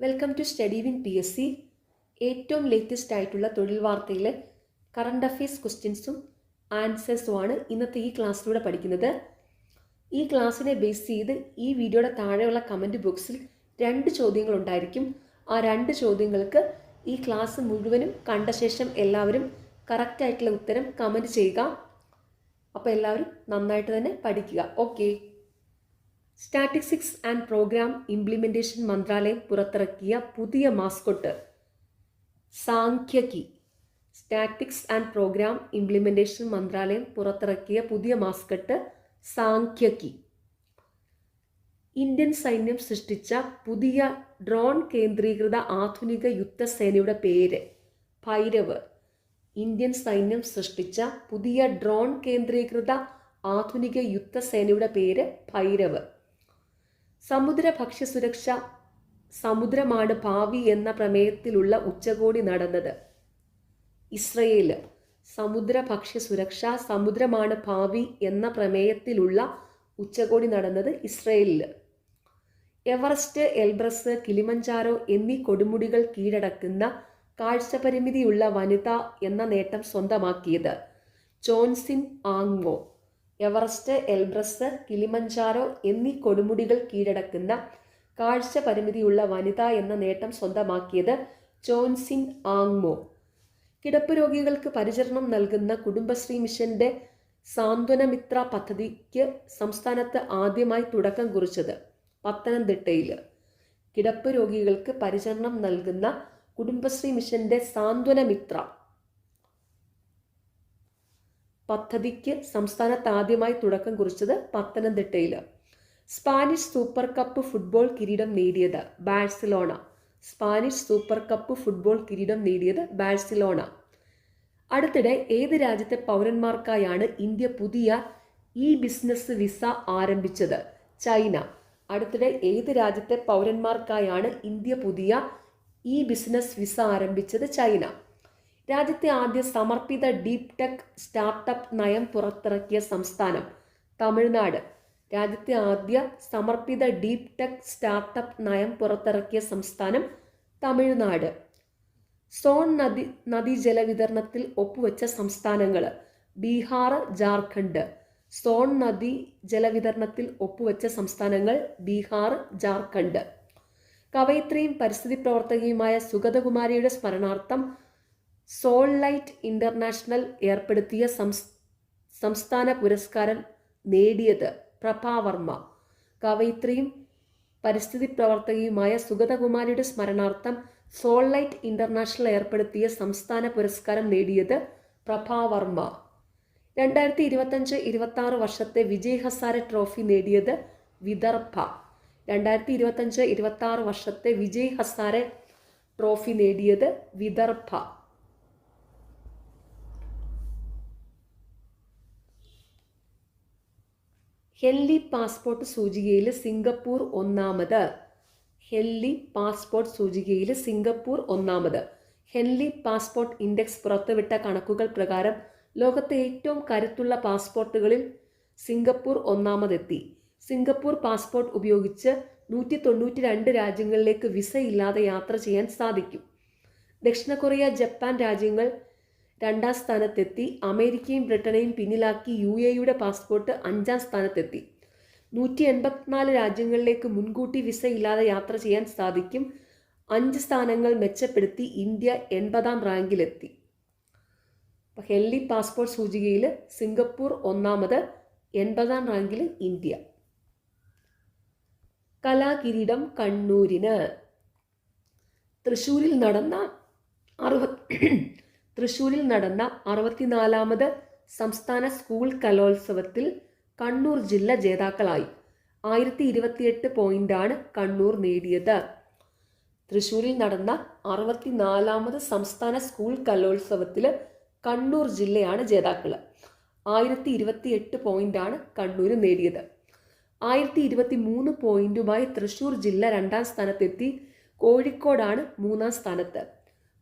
Welcome to study win PSC. ഏറ്റവും latest ആയിട്ടുള്ള തൊഴിൽ വാർത്തയിലെ കറണ്ട് അഫയേഴ്സ് ക്വസ്റ്റ്യൻസും ആൻസേഴ്സുമാണ് ഇന്നത്തെ ഈ ക്ലാസ്സിലൂടെ പഠിക്കുന്നത്. ഈ ക്ലാസ്സിനെ ബേസ് ചെയ്ത് ഈ വീഡിയോയുടെ താഴെയുള്ള കമൻറ്റ് ബോക്സിൽ 2 ചോദ്യങ്ങൾ ഉണ്ടായിരിക്കും. ആ 2 ചോദ്യങ്ങൾക്ക് ഈ ക്ലാസ് മുഴുവനും കണ്ട ശേഷം എല്ലാവരും കറക്റ്റായിട്ടുള്ള ഉത്തരം കമൻറ്റ് ചെയ്യുക. അപ്പോൾ എല്ലാവരും നന്നായിട്ട് തന്നെ പഠിക്കുക. Okay. Statistics and programme implementation മന്ത്രാലയം പുറത്തിറക്കിയ പുതിയ mascot Sankhyiki. Statistics and programme implementation മന്ത്രാലയം പുറത്തിറക്കിയ പുതിയ മാസ്കട്ട് സാംഖ്യകി. ഇന്ത്യൻ സൈന്യം സൃഷ്ടിച്ച പുതിയ ഡ്രോൺ കേന്ദ്രീകൃത ആധുനിക യുദ്ധസേനയുടെ പേര് ഭൈരവ്. ഇന്ത്യൻ സൈന്യം സൃഷ്ടിച്ച പുതിയ ഡ്രോൺ കേന്ദ്രീകൃത ആധുനിക യുദ്ധസേനയുടെ പേര് ഭൈരവ്. സമുദ്ര ഭക്ഷ്യസുരക്ഷ സമുദ്രമാണ് ഭാവി എന്ന പ്രമേയത്തിലുള്ള ഉച്ചകോടി നടന്നത് ഇസ്രയേല്. സമുദ്ര ഭക്ഷ്യസുരക്ഷ സമുദ്രമാണ് ഭാവി എന്ന പ്രമേയത്തിലുള്ള ഉച്ചകോടി നടന്നത് ഇസ്രയേലിൽ. എവറസ്റ്റ്, എൽബ്രസ്, കിളിമഞ്ചാരോ എന്നീ കൊടുമുടികൾ കീഴടക്കുന്ന കാഴ്ചപരിമിതിയുള്ള വനിത എന്ന നേട്ടം സ്വന്തമാക്കിയത് ചോൻസിൻ ആങ്മോ. എവറസ്റ്റ്, എൽബ്രസ്, കിളിമഞ്ചാരോ എന്നീ കൊടുമുടികൾ കീഴടക്കുന്ന കാഴ്ച പരിമിതിയുള്ള വനിത എന്ന നേട്ടം സ്വന്തമാക്കിയത് ചോൻസിൻ ആങ്മോ. കിടപ്പ് രോഗികൾക്ക് പരിചരണം നൽകുന്ന കുടുംബശ്രീ മിഷന്റെ സാന്ത്വനമിത്ര പദ്ധതിക്ക് സംസ്ഥാനത്ത് ആദ്യമായി തുടക്കം കുറിച്ചത് പത്തനംതിട്ടയിൽ. കിടപ്പ് രോഗികൾക്ക് പരിചരണം നൽകുന്ന കുടുംബശ്രീ മിഷന്റെ സാന്ത്വനമിത്ര പദ്ധതിക്ക് സംസ്ഥാനത്ത് ആദ്യമായി തുടക്കം കുറിച്ചത് പത്തനംതിട്ടയിൽ. സ്പാനിഷ് സൂപ്പർ കപ്പ് ഫുട്ബോൾ കിരീടം നേടിയത് Barcelona. Spanish super cup football കിരീടം നേടിയത് ബാഴ്സലോണ. അടുത്തിടെ ഏത് രാജ്യത്തെ പൗരന്മാർക്കായാണ് ഇന്ത്യ പുതിയ ബിസിനസ് വിസ ആരംഭിച്ചത്? ചൈന. അടുത്തിടെ ഏത് രാജ്യത്തെ പൗരന്മാർക്കായാണ് ഇന്ത്യ പുതിയ ബിസിനസ് വിസ ആരംഭിച്ചത്? ചൈന. രാജ്യത്തെ ആദ്യ സമർപ്പിത ഡീപ് ടെക് സ്റ്റാർട്ടപ്പ് നയം പുറത്തിറക്കിയ സംസ്ഥാനം തമിഴ്നാട്. രാജ്യത്തെ ആദ്യ സമർപ്പിത ഡീപ് ടെക് സ്റ്റാർട്ടപ്പ് നയം പുറത്തിറക്കിയ സംസ്ഥാനം തമിഴ്നാട്. സോൺ നദീജല വിതരണത്തിൽ ഒപ്പുവെച്ച സംസ്ഥാനങ്ങൾ ബീഹാർ, ജാർഖണ്ഡ്. സോൺ നദി ജലവിതരണത്തിൽ ഒപ്പുവെച്ച സംസ്ഥാനങ്ങൾ ബീഹാർ, ജാർഖണ്ഡ്. കവയിത്രിയും പരിസ്ഥിതി പ്രവർത്തകയുമായ സുഗതകുമാരിയുടെ സ്മരണാർത്ഥം സോൾലൈറ്റ് ഇന്റർനാഷണൽ ഏർപ്പെടുത്തിയ സംസ്ഥാന പുരസ്കാരം നേടിയത് പ്രഭാവർമ്മ. കവയിത്രിയും പരിസ്ഥിതി പ്രവർത്തകയുമായ സുഗതകുമാരിയുടെ സ്മരണാർത്ഥം സോൾലൈറ്റ് ഇന്റർനാഷണൽ ഏർപ്പെടുത്തിയ സംസ്ഥാന പുരസ്കാരം നേടിയത് പ്രഭാവർമ്മ. 2025-26 വർഷത്തെ വിജയ് ഹസാരെ ട്രോഫി നേടിയത് വിദർഭ. 2025-26 വർഷത്തെ വിജയ് ഹസാരെ ട്രോഫി നേടിയത് വിദർഭ. ഹെൻലി പാസ്പോർട്ട് സൂചികയിൽ സിംഗപ്പൂർ ഒന്നാമത്. ഹെൻലി പാസ്പോർട്ട് സൂചികയിൽ സിംഗപ്പൂർ ഒന്നാമത്. ഹെൻലി പാസ്പോർട്ട് ഇൻഡെക്സ് പുറത്തുവിട്ട കണക്കുകൾ പ്രകാരം ലോകത്തെ ഏറ്റവും കരുത്തുള്ള പാസ്പോർട്ടുകളിൽ സിംഗപ്പൂർ ഒന്നാമതെത്തി. സിംഗപ്പൂർ പാസ്പോർട്ട് ഉപയോഗിച്ച് 192 രാജ്യങ്ങളിലേക്ക് വിസ ഇല്ലാതെ യാത്ര ചെയ്യാൻ സാധിക്കും. ദക്ഷിണ കൊറിയ, ജപ്പാൻ രാജ്യങ്ങൾ 2ാം സ്ഥാനത്തെത്തി. അമേരിക്കയും ബ്രിട്ടനെയും പിന്നിലാക്കി UAEയുടെ പാസ്പോർട്ട് 5ാം സ്ഥാനത്തെത്തി. 184 രാജ്യങ്ങളിലേക്ക് മുൻകൂട്ടി വിസ ഇല്ലാതെ യാത്ര ചെയ്യാൻ സാധിക്കും. 5 സ്ഥാനങ്ങൾ മെച്ചപ്പെടുത്തി ഇന്ത്യ 80ാം റാങ്കിലെത്തി. ഹെൻലി പാസ്പോർട്ട് സൂചികയിൽ സിംഗപ്പൂർ ഒന്നാമത്, 80ാം റാങ്കിൽ ഇന്ത്യ. കലാകിരീടം കണ്ണൂരിന്. തൃശ്ശൂരിൽ നടന്ന 64ാമത് സംസ്ഥാന സ്കൂൾ കലോത്സവത്തിൽ കണ്ണൂർ ജില്ല ജേതാക്കളായി. 1028 പോയിന്റാണ് കണ്ണൂർ നേടിയത്. തൃശ്ശൂരിൽ നടന്ന 64ാമത് സംസ്ഥാന സ്കൂൾ കലോത്സവത്തിൽ കണ്ണൂർ ജില്ലയാണ് ജേതാക്കൾ. 1028 പോയിന്റാണ് കണ്ണൂർ നേടിയത്. 1023 പോയിന്റുമായി തൃശ്ശൂർ ജില്ല 2ാം സ്ഥാനത്തെത്തി. കോഴിക്കോടാണ് 3ാം സ്ഥാനത്ത്.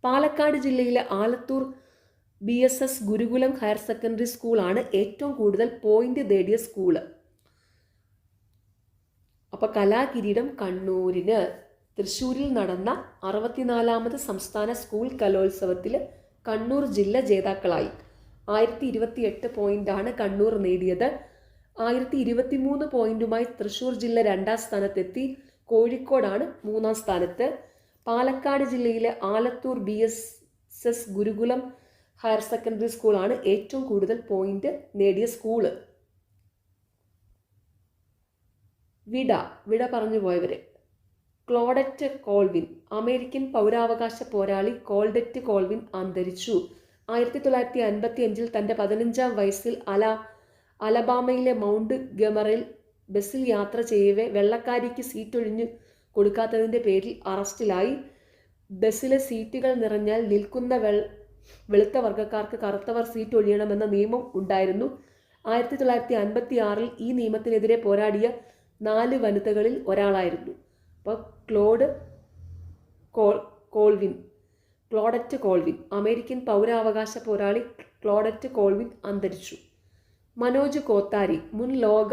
പാലക്കാട് ജില്ലയിലെ ആലത്തൂർ BSS ഗുരുകുലം ഹയർ സെക്കൻഡറി സ്കൂളാണ് ഏറ്റവും കൂടുതൽ പോയിന്റ് നേടിയ സ്കൂള്. അപ്പോൾ കലാകിരീടം കണ്ണൂരിന്. തൃശ്ശൂരിൽ നടന്ന 64ാമത് സംസ്ഥാന സ്കൂൾ കലോത്സവത്തിൽ കണ്ണൂർ ജില്ല ജേതാക്കളായി. 1028 പോയിന്റാണ് കണ്ണൂർ നേടിയത്. 1023 പോയിന്റുമായി തൃശ്ശൂർ ജില്ല 2ാം സ്ഥാനത്തെത്തി. കോഴിക്കോടാണ് 3ാം സ്ഥാനത്ത്. പാലക്കാട് ജില്ലയിലെ ആലത്തൂർ BSS ഗുരുകുലം ഹയർ സെക്കൻഡറി സ്കൂളാണ് ഏറ്റവും കൂടുതൽ പോയിന്റ് നേടിയ സ്കൂള്. വിട പറഞ്ഞു പോയവര്. ക്ലോഡറ്റ് കോൾവിൻ. അമേരിക്കൻ പൗരാവകാശ പോരാളി ക്ലോഡറ്റ് കോൾവിൻ അന്തരിച്ചു. 1955 തൻ്റെ 15ാം വയസ്സിൽ അലബാമയിലെ മൗണ്ട് ഗമറിൽ ബസ്സിൽ യാത്ര ചെയ്യവേ വെള്ളക്കാരിക്ക് സീറ്റൊഴിഞ്ഞു കൊടുക്കാത്തതിൻ്റെ പേരിൽ അറസ്റ്റിലായി. ബസ്സിലെ സീറ്റുകൾ നിറഞ്ഞാൽ നിൽക്കുന്ന വെളുത്ത വർഗ്ഗക്കാർക്ക് കറുത്തവർ സീറ്റ് ഒഴിയണമെന്ന നിയമം ഉണ്ടായിരുന്നു. 1956 ഈ നിയമത്തിനെതിരെ പോരാടിയ 4 വനിതകളിൽ ഒരാളായിരുന്നു. അപ്പോൾ ക്ലോഡറ്റ് കോൾവിൻ അമേരിക്കൻ പൗരാവകാശ പോരാളി ക്ലോഡറ്റ് കോൾവിൻ അന്തരിച്ചു. മനോജ് കോത്താരി. മുൻ ലോക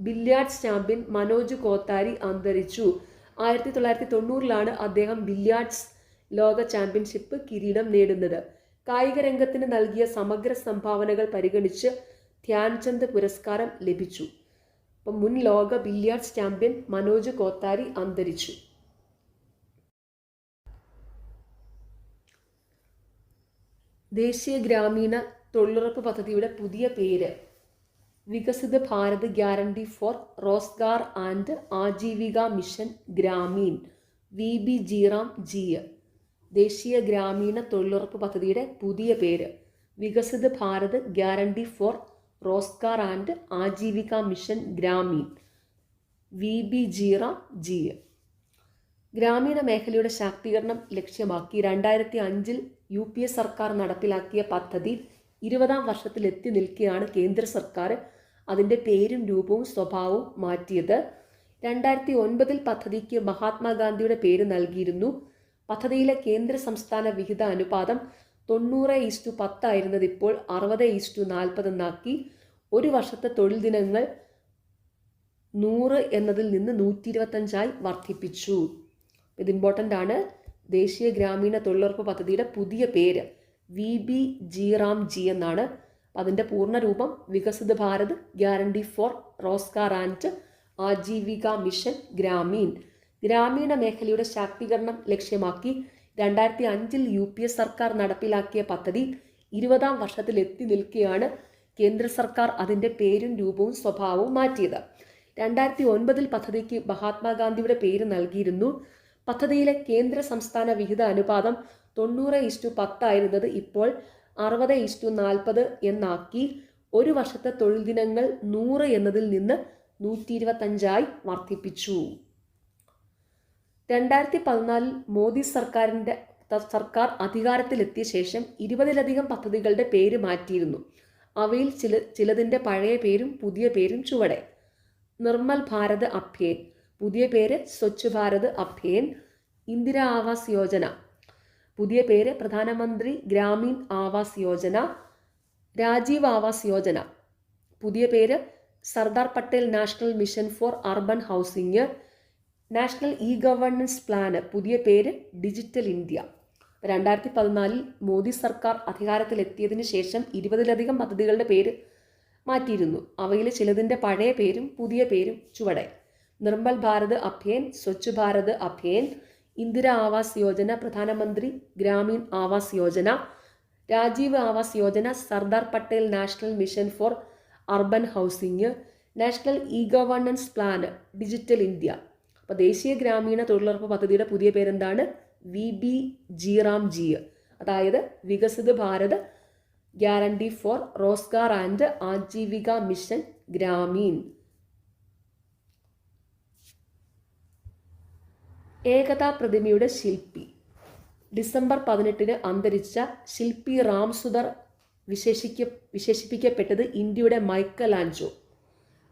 ബില്യാർഡ്സ് ചാമ്പ്യൻ മനോജ് കോത്താരി അന്തരിച്ചു. 1990 അദ്ദേഹം ബില്യാർഡ്സ് ലോക ചാമ്പ്യൻഷിപ്പ് കിരീടം നേടുന്നത്. കായിക രംഗത്തിന് നൽകിയ സമഗ്ര സംഭാവനകൾ പരിഗണിച്ച് ധ്യാൻചന്ദ് പുരസ്കാരം ലഭിച്ചു. അപ്പം മുൻ ലോക ബില്യാർഡ്സ് ചാമ്പ്യൻ മനോജ് കോത്താരി അന്തരിച്ചു. ദേശീയ ഗ്രാമീണ തൊഴിലുറപ്പ് പദ്ധതിയുടെ പുതിയ പേര് Viksit Bharat guarantee for Rozgar and Ajeevika mission Gramin VBGRAM-G. ദേശീയ ഗ്രാമീണ തൊഴിലുറപ്പ് പദ്ധതിയുടെ പുതിയ പേര് Viksit Bharat guarantee for Rozgar and Ajeevika mission Gramin VBGRAM-G. ഗ്രാമീണ മേഖലയുടെ ശാക്തീകരണം ലക്ഷ്യമാക്കി 2005 UPA സർക്കാർ നടപ്പിലാക്കിയ പദ്ധതി 20ാം വർഷത്തിൽ എത്തി നിൽക്കെയാണ് കേന്ദ്ര സർക്കാർ അതിൻ്റെ പേരും രൂപവും സ്വഭാവവും മാറ്റിയത്. 2009 പദ്ധതിക്ക് മഹാത്മാഗാന്ധിയുടെ പേര് നൽകിയിരുന്നു. പദ്ധതിയിലെ കേന്ദ്ര സംസ്ഥാന വിഹിത അനുപാതം 90:10 ആയിരുന്നത് ഇപ്പോൾ 60:40 എന്നാക്കി. ഒരു വർഷത്തെ തൊഴിൽ ദിനങ്ങൾ 100 എന്നതിൽ നിന്ന് 125 വർദ്ധിപ്പിച്ചു. ഇത് ഇമ്പോർട്ടൻ്റ് ആണ്. ദേശീയ ഗ്രാമീണ തൊഴിലുറപ്പ് പദ്ധതിയുടെ പുതിയ പേര് VBGRAM-G എന്നാണ്. അതിൻ്റെ പൂർണ്ണരൂപം Viksit Bharat guarantee for Rozgar and Ajeevika mission Gramin. ഗ്രാമീണ മേഖലയുടെ ശാക്തീകരണം ലക്ഷ്യമാക്കി 2005 UPA സർക്കാർ നടപ്പിലാക്കിയ പദ്ധതി 20ാം വർഷത്തിൽ എത്തി നിൽക്കെയാണ് കേന്ദ്ര സർക്കാർ അതിൻ്റെ പേരും രൂപവും സ്വഭാവവും മാറ്റിയത്. 2009 പദ്ധതിക്ക് മഹാത്മാഗാന്ധിയുടെ പേര് നൽകിയിരുന്നു. പദ്ധതിയിലെ കേന്ദ്ര സംസ്ഥാന വിഹിത അനുപാതം 90:10 ആയിരുന്നത് ഇപ്പോൾ 60:40 എന്നാക്കി. ഒരു വർഷത്തെ തൊഴിൽ ദിനങ്ങൾ 100 എന്നതിൽ നിന്ന് 125 വർദ്ധിപ്പിച്ചു. 2014 മോദി സർക്കാർ അധികാരത്തിലെത്തിയ ശേഷം 20ലധികം പദ്ധതികളുടെ പേര് മാറ്റിയിരുന്നു. അവയിൽ ചിലതിൻ്റെ പഴയ പേരും പുതിയ പേരും ചുവടെ. നിർമ്മൽ ഭാരത് അഭിയാൻ, പുതിയ പേര് സ്വച്ഛ് ഭാരത് അഭിയാൻ. ഇന്ദിരാ ആവാസ് യോജന, പുതിയ പേര് പ്രധാനമന്ത്രി ഗ്രാമീൺ ആവാസ് യോജന. രാജീവ് ആവാസ് യോജന, പുതിയ പേര് Sardar Patel national mission for urban housing. National governance plan, പുതിയ പേര് ഡിജിറ്റൽ ഇന്ത്യ. 2014 മോദി സർക്കാർ അധികാരത്തിലെത്തിയതിനു ശേഷം 20ലധികം പദ്ധതികളുടെ പേര് മാറ്റിയിരുന്നു. അവയിൽ ചിലതിൻ്റെ പഴയ പേരും പുതിയ പേരും ചുവടെ. Nirmal Bharat Abhiyan, Swachh Bharat Abhiyan. Indira Awas Yojana, Pradhan Mantri Gramin Awas Yojana. Rajiv Awas Yojana, Sardar Patel national mission for urban housing. National governance plan, digital India. അപ്പോൾ ദേശീയ ഗ്രാമീണ തൊഴിലുറപ്പ് പദ്ധതിയുടെ പുതിയ പേരെന്താണ്? VBGRAM-G, അതായത് Viksit Bharat guarantee for Rozgar and Ajeevika mission Gramin. Ekta പ്രതിമയുടെ ശില്പി. ഡിസംബർ 18 അന്തരിച്ച ശില്പി റാംസുന്ദർ വിശേഷിപ്പിക്കപ്പെട്ടത് ഇന്ത്യയുടെ മൈക്കൽ ആഞ്ചലോ.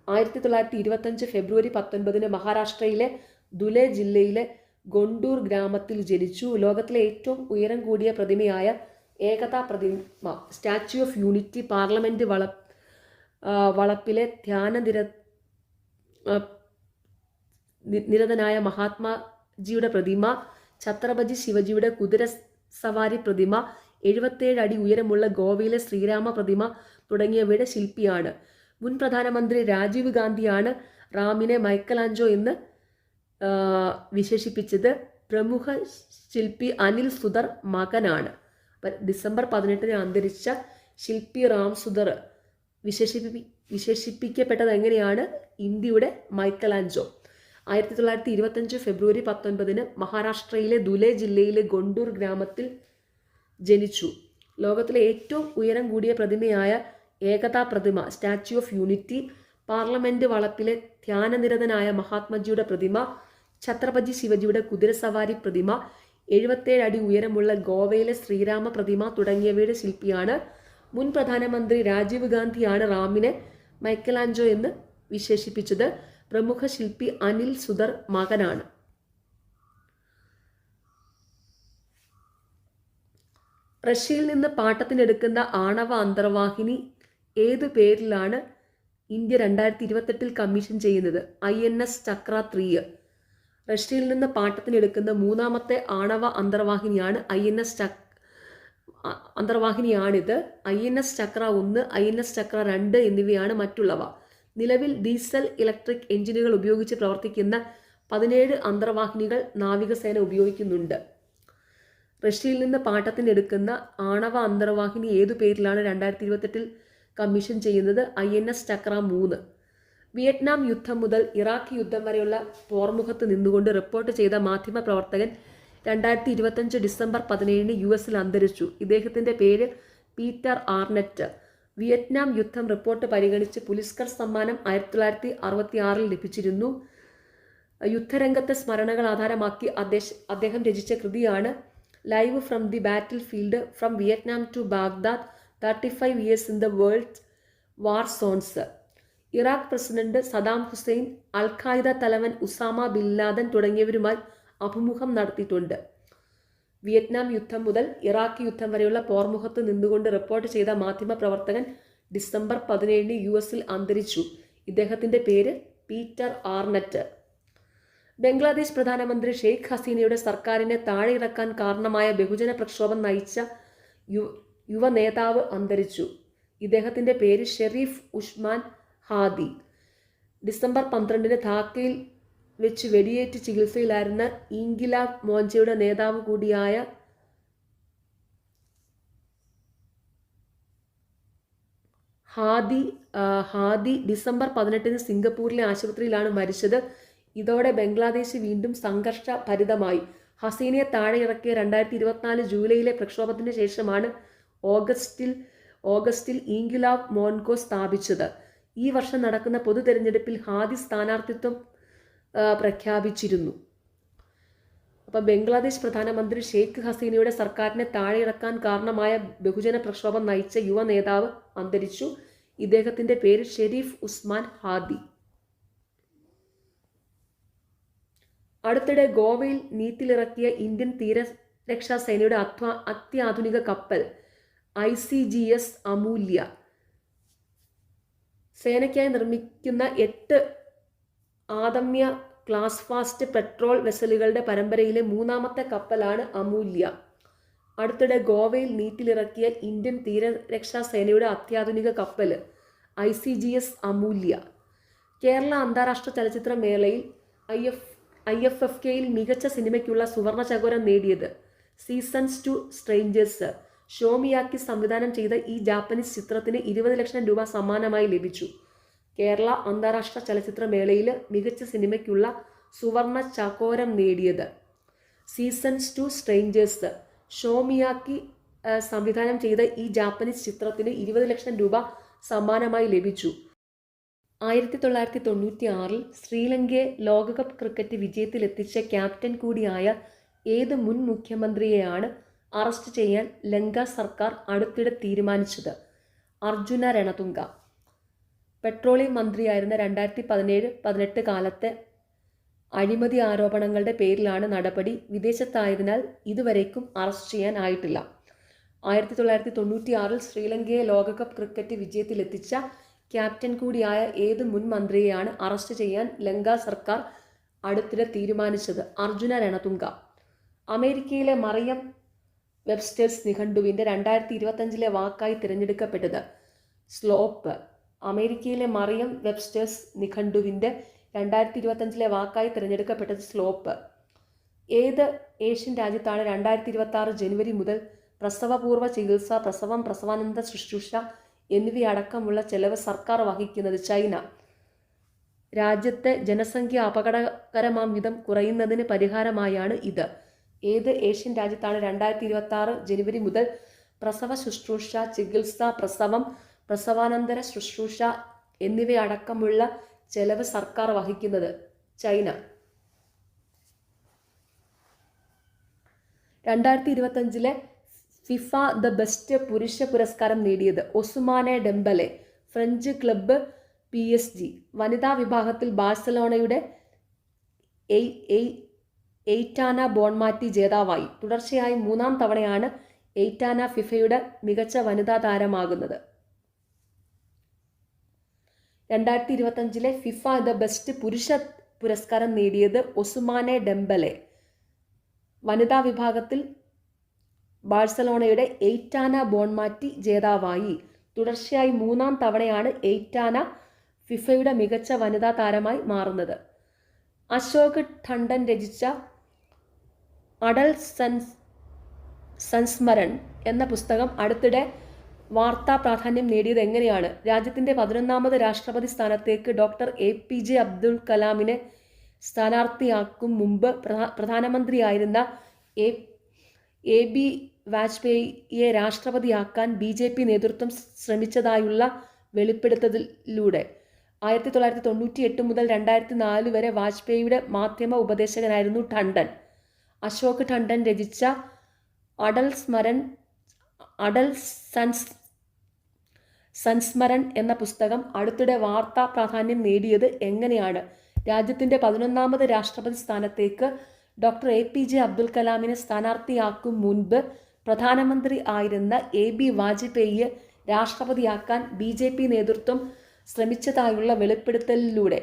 1925 ഫെബ്രുവരി 19 മഹാരാഷ്ട്രയിലെ ദുലെ ജില്ലയിലെ ഗൊണ്ടൂർ ഗ്രാമത്തിൽ ജനിച്ചു. ലോകത്തിലെ ഏറ്റവും ഉയരം കൂടിയ പ്രതിമയായ ഏകതാ പ്രതിമ, സ്റ്റാച്യു ഓഫ് യൂണിറ്റി, പാർലമെൻറ്റ് വളപ്പിലെ ധ്യാന നിരതനായ മഹാത്മാ ജിയുടെ പ്രതിമ, ഛത്രപതി ശിവജിയുടെ കുതിര സവാരി പ്രതിമ, 77 അടി ഉയരമുള്ള ഗോവയിലെ ശ്രീരാമ പ്രതിമ തുടങ്ങിയവയുടെ ശില്പിയാണ്. മുൻ പ്രധാനമന്ത്രി രാജീവ് ഗാന്ധിയാണ് റാമിനെ മൈക്കലാഞ്ചോ എന്ന് വിശേഷിപ്പിച്ചത്. പ്രമുഖ ശില്പി അനിൽ സുധർ മകനാണ്. ഡിസംബർ 18 അന്തരിച്ച ശില്പി റാം സുധർ വിശേഷിപ്പിക്കപ്പെട്ടത് എങ്ങനെയാണ്? ഇന്ത്യയുടെ മൈക്കലാഞ്ചോ. 1925 ഫെബ്രുവരി 19 മഹാരാഷ്ട്രയിലെ ദുലെ ജില്ലയിലെ ഗൊണ്ടൂർ ഗ്രാമത്തിൽ ജനിച്ചു. ലോകത്തിലെ ഏറ്റവും ഉയരം കൂടിയ പ്രതിമയായ ഏകതാ പ്രതിമ, സ്റ്റാച്യു ഓഫ് യൂണിറ്റി, പാർലമെന്റ് വളപ്പിലെ ധ്യാനനിരതനായ മഹാത്മജിയുടെ പ്രതിമ, ഛത്രപതി ശിവജിയുടെ കുതിരസവാരി പ്രതിമ, 77 അടി ഉയരമുള്ള ഗോവയിലെ ശ്രീരാമ പ്രതിമ തുടങ്ങിയവയുടെ ശില്പിയാണ്. മുൻ പ്രധാനമന്ത്രി രാജീവ് ഗാന്ധിയാണ് റാമിനെ മൈക്കലാഞ്ചോ എന്ന് വിശേഷിപ്പിച്ചത്. പ്രമുഖ ശില്പി അനിൽ സുധർ മകനാണ്. റഷ്യയിൽ നിന്ന് പാട്ടത്തിനെടുക്കുന്ന ആണവ അന്തർവാഹിനി ഏതു പേരിലാണ് ഇന്ത്യ 2028 കമ്മീഷൻ ചെയ്യുന്നത്? INS ചക്ര 3. റഷ്യയിൽ നിന്ന് പാട്ടത്തിനെടുക്കുന്ന മൂന്നാമത്തെ ആണവ അന്തർവാഹിനിയാണ് അന്തർവാഹിനിയാണിത്. INS ചക്ര 1, INS ചക്ര 2 എന്നിവയാണ് മറ്റുള്ളവ. നിലവിൽ ഡീസൽ ഇലക്ട്രിക് എഞ്ചിനുകൾ ഉപയോഗിച്ച് പ്രവർത്തിക്കുന്ന 17 അന്തർവാഹിനികൾ നാവികസേന ഉപയോഗിക്കുന്നുണ്ട്. റഷ്യയിൽ നിന്ന് പാട്ടത്തിനെടുക്കുന്ന ആണവ അന്തർവാഹിനി ഏതു പേരിലാണ് 2028 കമ്മീഷൻ ചെയ്യുന്നത്? INS ചക്ര 3. വിയറ്റ്നാം യുദ്ധം മുതൽ ഇറാഖ് യുദ്ധം വരെയുള്ള പോർമുഖത്ത് നിന്നുകൊണ്ട് റിപ്പോർട്ട് ചെയ്ത മാധ്യമപ്രവർത്തകൻ 2025 ഡിസംബർ 17 US അന്തരിച്ചു. ഇദ്ദേഹത്തിൻ്റെ പേര് പീറ്റർ ആർനെറ്റ്. വിയറ്റ്നാം യുദ്ധം റിപ്പോർട്ട് പരിഗണിച്ച് പുലിസ്കർ സമ്മാനം 1966 ലഭിച്ചിരുന്നു. യുദ്ധരംഗത്തെ സ്മരണകൾ ആധാരമാക്കി അദ്ദേഹം രചിച്ച കൃതിയാണ് live from the battlefield from Vietnam to Baghdad 35 years in the world war zones. Iraq president Saddam Hussein, al Qaeda തലവൻ ഉസാമ ബിൻ ലാദൻ തുടങ്ങിയവരുമായി അഭിമുഖം നടത്തിയിട്ടുണ്ട്. വിയറ്റ്നാം യുദ്ധം മുതൽ ഇറാഖ് യുദ്ധം വരെയുള്ള പോർമുഖത്ത് നിന്നുകൊണ്ട് റിപ്പോർട്ട് ചെയ്ത മാധ്യമപ്രവർത്തകൻ ഡിസംബർ 17 US അന്തരിച്ചു. ഇദ്ദേഹത്തിൻ്റെ പേര് പീറ്റർ ആർനെറ്റ്. ബംഗ്ലാദേശ് പ്രധാനമന്ത്രി ഷെയ്ഖ് ഹസീനയുടെ സർക്കാരിനെ താഴെയിറക്കാൻ കാരണമായ ബഹുജന പ്രക്ഷോഭം നയിച്ച യുവ നേതാവ് അന്തരിച്ചു. ഇദ്ദേഹത്തിൻ്റെ പേര് ഷെരീഫ് ഉസ്മാൻ ഹാദി. ഡിസംബർ 12 ധാക്കയിൽ വെച്ച് വെടിയേറ്റ് ചികിത്സയിലായിരുന്ന ഇൻകിലാബ് മോർച്ചയുടെ നേതാവ് കൂടിയായ ഹാദി ഡിസംബർ 18 സിംഗപ്പൂരിലെ ആശുപത്രിയിലാണ് മരിച്ചത്. ഇതോടെ ബംഗ്ലാദേശ് വീണ്ടും സംഘർഷഭരിതമായി. ഹസീനയെ താഴെയിറക്കിയ 2024 ജൂലൈയിലെ പ്രക്ഷോഭത്തിന് ശേഷമാണ് ഓഗസ്റ്റിൽ ഇൻകിലാബ് മോർച്ച സ്ഥാപിച്ചത്. ഈ വർഷം നടക്കുന്ന പൊതു തെരഞ്ഞെടുപ്പിൽ ഹാദി സ്ഥാനാർത്ഥിത്വം പ്രഖ്യാപിച്ചിരുന്നു. അപ്പം ബംഗ്ലാദേശ് പ്രധാനമന്ത്രി ഷെയ്ഖ് ഹസീനയുടെ സർക്കാരിനെ താഴെയിറക്കാൻ കാരണമായ ബഹുജന പ്രക്ഷോഭം നയിച്ച യുവ നേതാവ് അന്തരിച്ചു. ഇദ്ദേഹത്തിൻ്റെ പേര് ഷെരീഫ് ഉസ്മാൻ ഹാദി. അടുത്തിടെ ഗോവയിൽ നീറ്റിലിറക്കിയ ഇന്ത്യൻ തീരരക്ഷാ സേനയുടെ അത്യാധുനിക കപ്പൽ ICGS അമൂല്യ സേനയ്ക്കായി നിർമ്മിക്കുന്ന 8 ആദമ്യ ക്ലാസ് ഫാസ്റ്റ് പെട്രോൾ വെസലുകളുടെ പരമ്പരയിലെ മൂന്നാമത്തെ കപ്പലാണ് അമൂല്യ. അടുത്തിടെ ഗോവയിൽ നീറ്റിലിറക്കിയ ഇന്ത്യൻ തീരരക്ഷാ സേനയുടെ അത്യാധുനിക കപ്പൽ ICGS അമൂല്യ. കേരള അന്താരാഷ്ട്ര ചലച്ചിത്ര മേളയിൽ IFFKയിൽ മികച്ച സിനിമയ്ക്കുള്ള സുവർണ ചകോരം നേടിയത് സീസൺസ് ടു സ്ട്രേഞ്ചേഴ്സ്. ഷോമിയാക്കി സംവിധാനം ചെയ്ത ഈ ജാപ്പനീസ് ചിത്രത്തിന് 20 ലക്ഷം രൂപ സമ്മാനമായി ലഭിച്ചു. കേരള അന്താരാഷ്ട്ര ചലച്ചിത്ര മേളയിൽ മികച്ച സിനിമയ്ക്കുള്ള സുവർണ ചകോരം നേടിയത് സീസൺസ് ടു സ്ട്രേഞ്ചേഴ്സ്. ഷോമിയാക്കി സംവിധാനം ചെയ്ത ഈ ജാപ്പനീസ് ചിത്രത്തിന് 20 ലക്ഷം രൂപ സമ്മാനമായി ലഭിച്ചു. 1996 ശ്രീലങ്കയെ ലോകകപ്പ് ക്രിക്കറ്റ് വിജയത്തിലെത്തിച്ച ക്യാപ്റ്റൻ കൂടിയായ ഏത് മുൻ മുഖ്യമന്ത്രിയെയാണ് അറസ്റ്റ് ചെയ്യാൻ ലങ്ക സർക്കാർ അടുത്തിടെ തീരുമാനിച്ചത്? അർജുന രണതുംഗ. പെട്രോളിയം മന്ത്രിയായിരുന്ന 2017-18 കാലത്തെ അഴിമതി ആരോപണങ്ങളുടെ പേരിലാണ് നടപടി. വിദേശത്തായതിനാൽ ഇതുവരേക്കും അറസ്റ്റ് ചെയ്യാൻ ആയിട്ടില്ല. 1996 ശ്രീലങ്കയെ ലോകകപ്പ് ക്രിക്കറ്റ് വിജയത്തിലെത്തിച്ച ക്യാപ്റ്റൻ കൂടിയായ ഏത് മുൻ മന്ത്രിയെയാണ് അറസ്റ്റ് ചെയ്യാൻ ലങ്ക സർക്കാർ അടുത്തിടെ തീരുമാനിച്ചത്? അർജുന രണതുംഗ. അമേരിക്കയിലെ മറിയം വെബ്സ്റ്റേഴ്സ് നിഘണ്ടുവിൻ്റെ 2025 വാക്കായി തിരഞ്ഞെടുക്കപ്പെട്ടത് സ്ലോപ്പ്. അമേരിക്കയിലെ മറിയം വെബ്സ്റ്റേഴ്സ് നിഘണ്ടുവിൻ്റെ 2025 വാക്കായി തിരഞ്ഞെടുക്കപ്പെട്ടത് സ്ലോപ്പ്. ഏത് ഏഷ്യൻ രാജ്യത്താണ് 2026 ജനുവരി മുതൽ പ്രസവപൂർവ്വ ചികിത്സ, പ്രസവം, പ്രസവാനന്തര ശുശ്രൂഷ എന്നിവയടക്കമുള്ള ചെലവ് സർക്കാർ വഹിക്കുന്നത്? ചൈന. രാജ്യത്തെ ജനസംഖ്യ അപകടകരമാം വിധം കുറയുന്നതിന് പരിഹാരമായാണ് ഇത്. ഏത് ഏഷ്യൻ രാജ്യത്താണ് 2026 ജനുവരി മുതൽ പ്രസവ ശുശ്രൂഷ, ചികിത്സ, പ്രസവം, പ്രസവാനന്തര ശുശ്രൂഷ എന്നിവയടക്കമുള്ള ചെലവ് സർക്കാർ വഹിക്കുന്നത്? ചൈന. 2025 ഫിഫ ദ ബെസ്റ്റ് പുരുഷ പുരസ്കാരം നേടിയത്? ഒസുമാനെ ഡെംബലെ, ഫ്രഞ്ച് ക്ലബ്ബ് PSG. വനിതാ വിഭാഗത്തിൽ ബാഴ്സലോണയുടെ എയ്റ്റാന ബോൺമാറ്റി ജേതാവായി. തുടർച്ചയായി 3-ാം തവണയാണ് എയ്റ്റാന ഫിഫയുടെ മികച്ച വനിതാ താരമാകുന്നത്. 2025 ഫിഫ ദ ബെസ്റ്റ് പുരുഷ പുരസ്കാരം നേടിയത് ഒസുമാനെ ഡെംബലെ. വനിതാ വിഭാഗത്തിൽ ബാഴ്സലോണയുടെ എയ്റ്റാന ബോൺമാറ്റി ജേതാവായി. തുടർച്ചയായി 3-ാം തവണയാണ് എയ്റ്റാന ഫിഫയുടെ മികച്ച വനിതാ താരമായി മാറുന്നത്. അശോക് ടണ്ടൻ രചിച്ച അടൽ സംസ്മരൺ എന്ന പുസ്തകം അടുത്തിടെ വാർത്താ പ്രാധാന്യം നേടിയത് എങ്ങനെയാണ്? രാജ്യത്തിൻ്റെ 11ാമത് രാഷ്ട്രപതി സ്ഥാനത്തേക്ക് ഡോക്ടർ APJ അബ്ദുൽ കലാമിനെ സ്ഥാനാർത്ഥിയാക്കും മുമ്പ് പ്രധാനമന്ത്രിയായിരുന്ന AB വാജ്പേയിയെ രാഷ്ട്രപതിയാക്കാൻ BJP നേതൃത്വം ശ്രമിച്ചതായുള്ള വെളിപ്പെടുത്തലിലൂടെ 1998 മുതൽ 2004 വരെ വാജ്പേയിയുടെ മാധ്യമ ഉപദേശകനായിരുന്നു ടണ്ടൻ. അശോക് ടണ്ടൻ രചിച്ച അടൽ സംസ്മരൺ എന്ന പുസ്തകം അടുത്തിടെ വാർത്താ പ്രാധാന്യം നേടിയത് എങ്ങനെയാണ്? രാജ്യത്തിൻ്റെ 11ാമത് രാഷ്ട്രപതി സ്ഥാനത്തേക്ക് ഡോക്ടർ APJ അബ്ദുൽ കലാമിനെ സ്ഥാനാർത്ഥിയാക്കും മുൻപ് പ്രധാനമന്ത്രി ആയിരുന്ന AB വാജ്പേയിയെ രാഷ്ട്രപതിയാക്കാൻ BJP നേതൃത്വം ശ്രമിച്ചതായുള്ള വെളിപ്പെടുത്തലിലൂടെ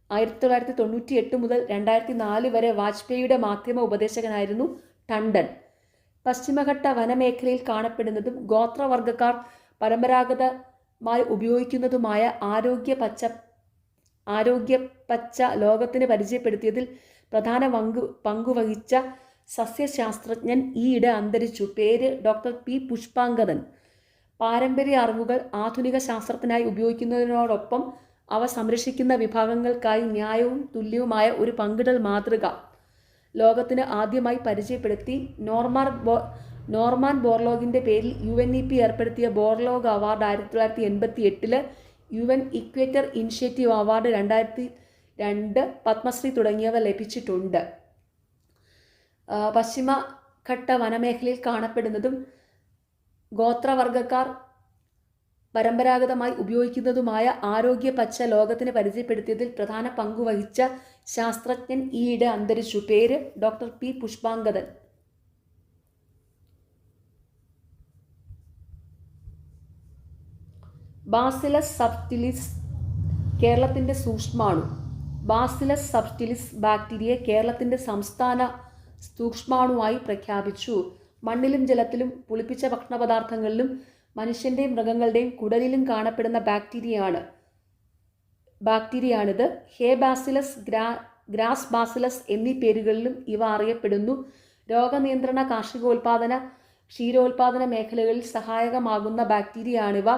1998 മുതൽ 2004 വരെ വാജ്പേയിയുടെ മാധ്യമ ഉപദേശകനായിരുന്നു ടണ്ടൻ. പശ്ചിമഘട്ട വനമേഖലയിൽ കാണപ്പെടുന്നതും ഗോത്രവർഗക്കാർ പരമ്പരാഗതമായി ഉപയോഗിക്കുന്നതുമായ ആരോഗ്യപ്പച്ച ലോകത്തിന് പരിചയപ്പെടുത്തിയതിൽ പ്രധാന പങ്കുവഹിച്ച സസ്യശാസ്ത്രജ്ഞൻ ഈയിടെ അന്തരിച്ചു. പേര് ഡോക്ടർ P. പുഷ്പാങ്കദൻ. പാരമ്പര്യ അറിവുകൾ ആധുനിക ശാസ്ത്രത്തിനായി ഉപയോഗിക്കുന്നതിനോടൊപ്പം അവ സംരക്ഷിക്കുന്ന വിഭാഗങ്ങൾക്കായി ന്യായവും തുല്യവുമായ ഒരു പങ്കിടൽ മാതൃക ലോകത്തിന് ആദ്യമായി പരിചയപ്പെടുത്തി. നോർമാൻ ബോർലോഗിൻ്റെ പേരിൽ UNEP ഏർപ്പെടുത്തിയ Borlaug award 1988 UN equator initiative award 2002 Padma Shri തുടങ്ങിയവ ലഭിച്ചിട്ടുണ്ട്. പശ്ചിമഘട്ട വനമേഖലയിൽ കാണപ്പെടുന്നതും ഗോത്രവർഗക്കാർ പരമ്പരാഗതമായി ഉപയോഗിക്കുന്നതുമായ ആരോഗ്യപ്പച്ച ലോകത്തിന് പരിചയപ്പെടുത്തിയതിൽ പ്രധാന പങ്കുവഹിച്ച ശാസ്ത്രജ്ഞൻ ഈയിടെ അന്തരിച്ചു. പേര് doctor P. Pushpangadan. Bacillus subtilis കേരളത്തിൻ്റെ സൂക്ഷ്മാണു. ബാസിലസ് സബ്റ്റിലിസ് ബാക്ടീരിയയെ കേരളത്തിൻ്റെ സംസ്ഥാന സൂക്ഷ്മാണുവായി പ്രഖ്യാപിച്ചു. മണ്ണിലും ജലത്തിലും പുളിപ്പിച്ച ഭക്ഷണപദാർത്ഥങ്ങളിലും മനുഷ്യൻ്റെയും മൃഗങ്ങളുടെയും കുടലിലും കാണപ്പെടുന്ന ബാക്ടീരിയയാണിത്. ഹേ ബാസിലസ്, ഗ്രാസ് ബാസിലസ് എന്നീ പേരുകളിലും ഇവ അറിയപ്പെടുന്നു. രോഗനിയന്ത്രണ, കാർഷികോൽപാദന, ക്ഷീരോൽപാദന മേഖലകളിൽ സഹായകമാകുന്ന ബാക്ടീരിയയാണിവ.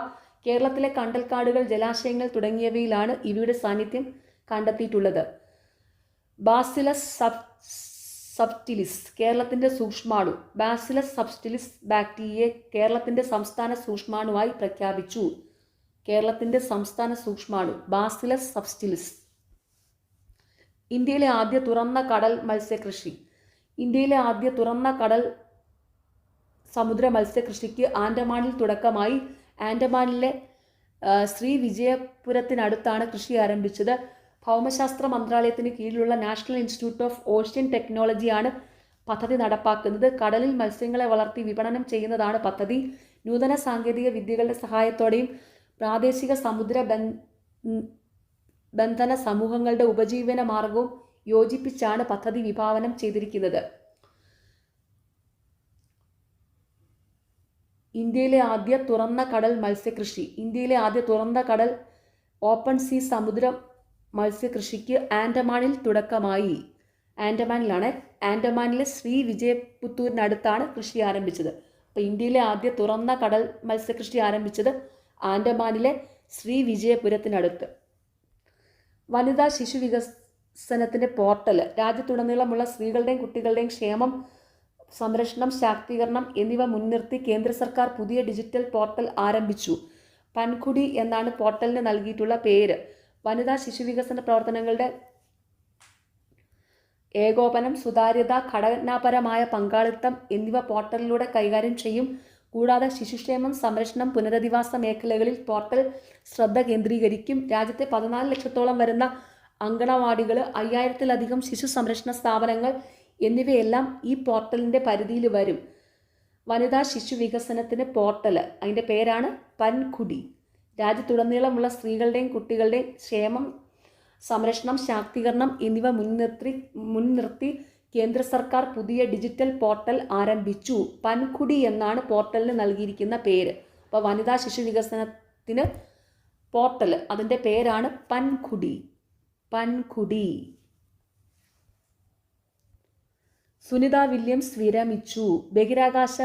കേരളത്തിലെ കണ്ടൽക്കാടുകൾ, ജലാശയങ്ങൾ തുടങ്ങിയവയിലാണ് ഇവയുടെ സാന്നിധ്യം കണ്ടെത്തിയിട്ടുള്ളത്. ബാസിലസ് സബ്റ്റിലിസ് കേരളത്തിൻ്റെ സൂക്ഷ്മാണു. ബാസിലസ് സബ്റ്റിലിസ് ബാക്ടീരിയയെ കേരളത്തിൻ്റെ സംസ്ഥാന സൂക്ഷ്മാണുവായി പ്രഖ്യാപിച്ചു. കേരളത്തിൻ്റെ സംസ്ഥാന സൂക്ഷ്മാണു ബാസിലസ് സബ്റ്റിലിസ്. ഇന്ത്യയിലെ ആദ്യ തുറന്ന കടൽ മത്സ്യകൃഷി. ഇന്ത്യയിലെ ആദ്യ തുറന്ന കടൽ സമുദ്ര മത്സ്യകൃഷിക്ക് ആൻഡമാനിൽ തുടക്കമായി. ആൻഡമാനിലെ ശ്രീവിജയപുരത്തിനടുത്താണ് കൃഷി ആരംഭിച്ചത്. ഭൗമശാസ്ത്ര മന്ത്രാലയത്തിന് കീഴിലുള്ള നാഷണൽ ഇൻസ്റ്റിറ്റ്യൂട്ട് ഓഫ് ഓഷ്യൻ ടെക്നോളജിയാണ് പദ്ധതി നടപ്പാക്കുന്നത്. കടലിൽ മത്സ്യങ്ങളെ വളർത്തി വിപണനം ചെയ്യുന്നതാണ് പദ്ധതി. നൂതന സാങ്കേതിക വിദ്യകളുടെ സഹായത്തോടെയും പ്രാദേശിക സമുദ്ര ബന്ധന സമൂഹങ്ങളുടെ ഉപജീവന മാർഗവും യോജിപ്പിച്ചാണ് പദ്ധതി വിഭാവനം ചെയ്തിരിക്കുന്നത്. ഇന്ത്യയിലെ ആദ്യ തുറന്ന കടൽ മത്സ്യകൃഷി. ഇന്ത്യയിലെ ആദ്യ തുറന്ന കടൽ ഓപ്പൺ സീ സമുദ്ര മത്സ്യകൃഷിക്ക് ആൻഡമാനിൽ തുടക്കമായി. ആൻഡമാനിലെ ശ്രീ വിജയപുത്തൂരിനടുത്താണ് കൃഷി ആരംഭിച്ചത്. അപ്പോൾ ഇന്ത്യയിലെ ആദ്യ തുറന്ന കടൽ മത്സ്യകൃഷി ആരംഭിച്ചത് ആൻഡമാനിലെ ശ്രീ വിജയപുരത്തിനടുത്ത്. വനിതാ ശിശു വികസനത്തിൻ്റെ പോർട്ടൽ. രാജ്യത്തുടനീളമുള്ള സ്ത്രീകളുടെയും കുട്ടികളുടെയും ക്ഷേമം, സംരക്ഷണം, ശാക്തീകരണം എന്നിവ മുൻനിർത്തി കേന്ദ്ര സർക്കാർ പുതിയ ഡിജിറ്റൽ പോർട്ടൽ ആരംഭിച്ചു. പൻഖുടി എന്നാണ് പോർട്ടലിന് നൽകിയിട്ടുള്ള പേര്. വനിതാ ശിശു വികസന പ്രവർത്തനങ്ങളുടെ ഏകോപനം, സുതാര്യത, ഘടനാപരമായ പങ്കാളിത്തം എന്നിവ പോർട്ടലിലൂടെ കൈകാര്യം ചെയ്യും. കൂടാതെ ശിശുക്ഷേമം, സംരക്ഷണം, പുനരധിവാസ മേഖലകളിൽ പോർട്ടൽ ശ്രദ്ധ കേന്ദ്രീകരിക്കും. രാജ്യത്തെ 14 ലക്ഷത്തോളം വരുന്ന അങ്കണവാടികൾ, 5000-ലധികം ശിശു സംരക്ഷണ സ്ഥാപനങ്ങൾ എന്നിവയെല്ലാം ഈ പോർട്ടലിൻ്റെ പരിധിയിൽ വരും. വനിതാ ശിശു വികസനത്തിന് പോർട്ടൽ, അതിൻ്റെ പേരാണ് പൻഖുടി. രാജ്യത്തുടനീളമുള്ള സ്ത്രീകളുടെയും കുട്ടികളുടെയും ക്ഷേമം, സംരക്ഷണം, ശാക്തീകരണം എന്നിവ മുൻനിർത്തി കേന്ദ്ര സർക്കാർ പുതിയ ഡിജിറ്റൽ പോർട്ടൽ ആരംഭിച്ചു. പൻഖുടി എന്നാണ് പോർട്ടലിന് നൽകിയിരിക്കുന്ന പേര്. അപ്പോൾ വനിതാ ശിശു വികസനത്തിന് പോർട്ടൽ, അതിൻ്റെ പേരാണ് പൻഖുടി. സുനിത വില്യംസ് വിരമിച്ചു. ബഹിരാകാശ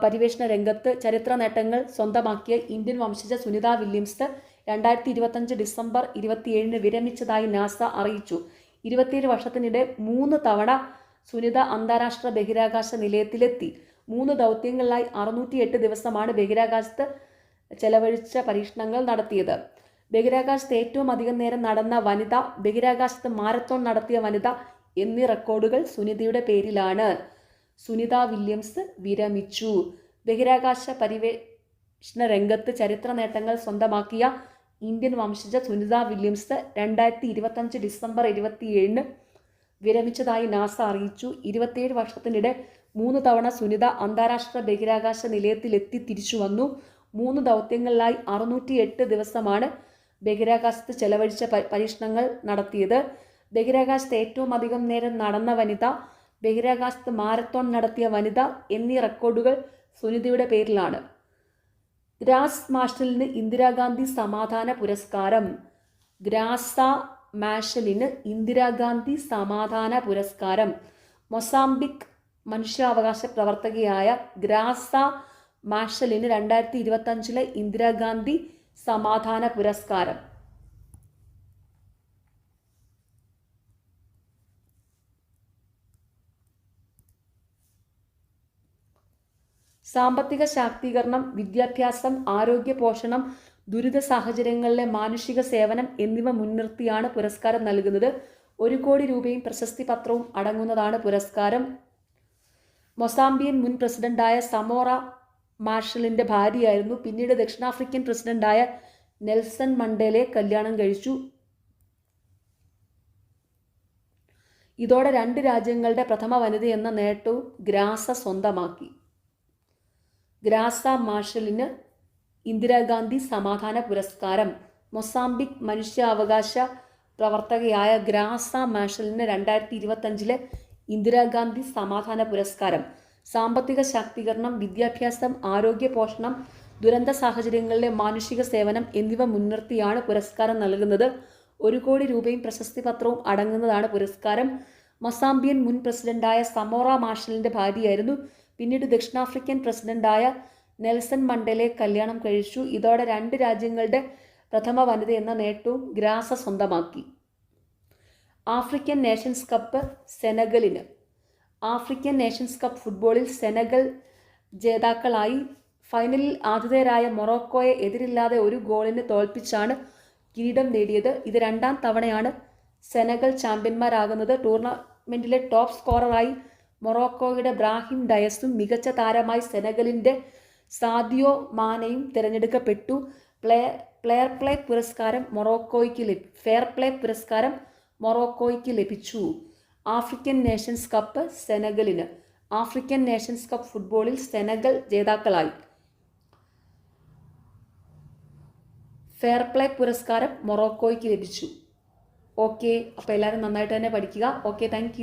പരിവേഷണ രംഗത്ത് ചരിത്ര നേട്ടങ്ങൾ സ്വന്തമാക്കിയ ഇന്ത്യൻ വംശജ സുനിത വില്യംസ് 2025 ഡിസംബർ 27 വിരമിച്ചതായി നാസ അറിയിച്ചു. 27 വർഷത്തിനിടെ 3 തവണ സുനിത അന്താരാഷ്ട്ര ബഹിരാകാശ നിലയത്തിലെത്തി. 3 ദൗത്യങ്ങളിലായി 608 ദിവസമാണ് ബഹിരാകാശത്ത് ചെലവഴിച്ച പരീക്ഷണങ്ങൾ നടത്തിയത്. ബഹിരാകാശത്ത് ഏറ്റവും അധികം നേരം നടന്ന വനിത, ബഹിരാകാശത്ത് മാരത്തോൺ നടത്തിയ വനിത എന്നീ റെക്കോർഡുകൾ സുനിതയുടെ പേരിലാണ്. സുനിത വില്യംസ് വിരമിച്ചു. ബഹിരാകാശ പരിവേഷണ രംഗത്ത് ചരിത്ര നേട്ടങ്ങൾ സ്വന്തമാക്കിയ ഇന്ത്യൻ വംശജ സുനിത വില്യംസ് 2025 ഡിസംബർ 27 വിരമിച്ചതായി നാസ അറിയിച്ചു. 27 വർഷത്തിനിടെ 3 തവണ സുനിത അന്താരാഷ്ട്ര ബഹിരാകാശ നിലയത്തിലെത്തി തിരിച്ചു വന്നു. 3 ദൗത്യങ്ങളിലായി 608 ദിവസമാണ് ബഹിരാകാശത്ത് ചെലവഴിച്ച പരീക്ഷണങ്ങൾ നടത്തിയത്. ബഹിരാകാശത്ത് ഏറ്റവും അധികം നേരം നടന്ന വനിത, ബഹിരാകാശത്ത് മാരത്തോൺ നടത്തിയ വനിത എന്നീ റെക്കോർഡുകൾ സുനിതയുടെ പേരിലാണ്. ഗ്രാസ് മാർഷലിന് ഇന്ദിരാഗാന്ധി സമാധാന പുരസ്കാരം. ഗ്രാസ മാർഷലിന് ഇന്ദിരാഗാന്ധി സമാധാന പുരസ്കാരം. മൊസാംബിക് മനുഷ്യാവകാശ പ്രവർത്തകയായ ഗ്രാസ മാർഷലിന് 2025 ഇന്ദിരാഗാന്ധി സമാധാന പുരസ്കാരം. സാമ്പത്തിക ശാക്തീകരണം, വിദ്യാഭ്യാസം, ആരോഗ്യ പോഷണം, ദുരിത സാഹചര്യങ്ങളിലെ മാനുഷിക സേവനം എന്നിവ മുൻനിർത്തിയാണ് പുരസ്കാരം നൽകുന്നത്. 1 കോടി രൂപയും പ്രശസ്തി പത്രവും അടങ്ങുന്നതാണ് പുരസ്കാരം. മൊസാംബിയൻ മുൻ പ്രസിഡന്റായ സമോറ മാർഷലിൻ്റെ ഭാര്യയായിരുന്നു. പിന്നീട് ദക്ഷിണാഫ്രിക്കൻ പ്രസിഡന്റായ നെൽസൺ മണ്ടേലയെ കല്യാണം കഴിച്ചു. ഇതോടെ 2 രാജ്യങ്ങളുടെ പ്രഥമ വനിതയെന്ന നേട്ടവും ഗ്രാസ സ്വന്തമാക്കി. ഗ്രാസ മാർഷലിന് ഇന്ദിരാഗാന്ധി സമാധാന പുരസ്കാരം. മൊസാംബിക് മനുഷ്യാവകാശ പ്രവർത്തകയായ ഗ്രാസ മാർഷലിന് 2025 ഇന്ദിരാഗാന്ധി സമാധാന പുരസ്കാരം. സാമ്പത്തിക ശാക്തീകരണം, വിദ്യാഭ്യാസം, ആരോഗ്യ പോഷണം, ദുരന്ത സാഹചര്യങ്ങളിലെ മാനുഷിക സേവനം എന്നിവ മുൻനിർത്തിയാണ് പുരസ്കാരം നൽകുന്നത്. 1 കോടി രൂപയും പ്രശസ്തി പത്രവും അടങ്ങുന്നതാണ് പുരസ്കാരം. മൊസാംബിയൻ മുൻ പ്രസിഡന്റായ സമോറ മാർഷലിൻ്റെ ഭാര്യയായിരുന്നു. പിന്നീട് ദക്ഷിണാഫ്രിക്കൻ പ്രസിഡന്റായ നെൽസൺ മണ്ടേലയെ കല്യാണം കഴിച്ചു. ഇതോടെ 2 രാജ്യങ്ങളുടെ പ്രഥമ വനിത എന്ന നേട്ടവും ഗ്രാസ സ്വന്തമാക്കി. ആഫ്രിക്കൻ നേഷൻസ് കപ്പ് സെനഗലിന്. ആഫ്രിക്കൻ നേഷൻസ് കപ്പ് ഫുട്ബോളിൽ സെനഗൽ ജേതാക്കളായി. ഫൈനലിൽ ആതിഥേയരായ മൊറോക്കോയെ എതിരില്ലാതെ 1 ഗോളിന് തോൽപ്പിച്ചാണ് കിരീടം നേടിയത്. ഇത് 2ാം തവണയാണ് സെനഗൽ ചാമ്പ്യന്മാരാകുന്നത്. ടൂർണമെന്റിലെ ടോപ്പ് സ്കോററായി മൊറോക്കോയുടെ ബ്രാഹിം ഡയസും മികച്ച താരമായി സെനഗലിൻ്റെ സാദിയോ മാനയും തിരഞ്ഞെടുക്കപ്പെട്ടു. ഫെയർ പ്ലേ പുരസ്കാരം മൊറോക്കോയ്ക്ക് ലഭിച്ചു. ആഫ്രിക്കൻ നേഷൻസ് കപ്പ് സെനഗലിന്. ആഫ്രിക്കൻ നേഷൻസ് കപ്പ് ഫുട്ബോളിൽ സെനഗൽ ജേതാക്കളായി. ഫെയർ പ്ലേ പുരസ്കാരം മൊറോക്കോയ്ക്ക് ലഭിച്ചു. ഓക്കെ, അപ്പോൾ എല്ലാവരും നന്നായിട്ട് തന്നെ പഠിക്കുക. Okay, thank